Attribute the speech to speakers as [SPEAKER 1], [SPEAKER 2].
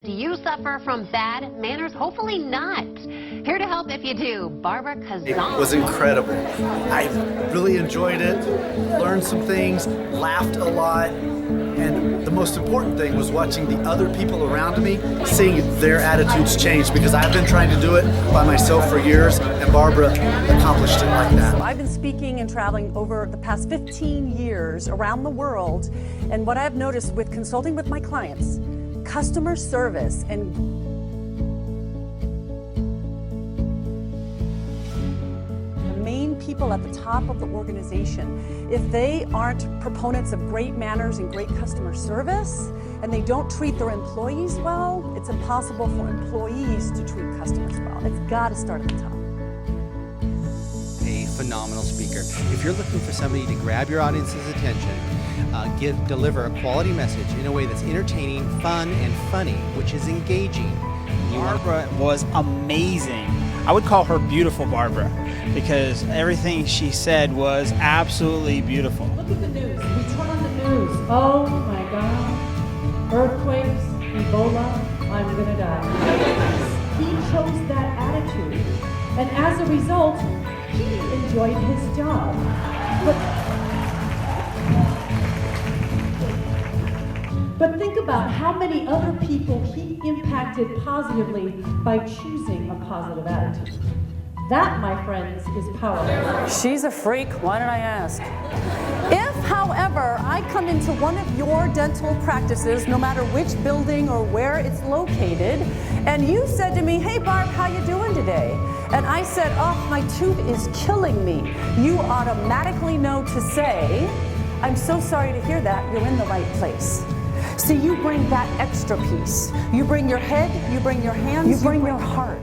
[SPEAKER 1] Do you suffer from bad manners? Hopefully not. Here to help if you do, Barbara Khozam.
[SPEAKER 2] It was incredible. I really enjoyed it, learned some things, laughed a lot, and the most important thing was watching the other people around me, seeing their attitudes change, because I've been trying to do it by myself for years, and Barbara accomplished it like that.
[SPEAKER 3] So I've been speaking and traveling over the past 15 years around the world, and what I've noticed with consulting with my clients, customer service and the main people at the top of the organization, if they aren't proponents of great manners and great customer service, and they don't treat their employees well, it's impossible for employees to treat customers well. It's got to start at the top.
[SPEAKER 4] A phenomenal speaker. If you're looking for somebody to grab your audience's attention, deliver a quality message in a way that's entertaining, fun, and funny, which is engaging.
[SPEAKER 5] Barbara was amazing. I would call her beautiful Barbara, because everything she said was absolutely beautiful.
[SPEAKER 6] Look at the news. We turn on the news. Oh my God. Earthquakes, Ebola, I'm gonna die. He chose that attitude. And as a result, he enjoyed his job. But think about how many other people he impacted positively by choosing a positive attitude. That, my friends, is power.
[SPEAKER 3] She's a freak, why did I ask? If, however, I come into one of your dental practices, no matter which building or where it's located, and you said to me, hey Barb, how you doing today? And I said, oh, my tooth is killing me. You automatically know to say, I'm so sorry to hear that, you're in the right place. See, you bring that extra piece. You bring your head, you bring your hands, you bring your heart.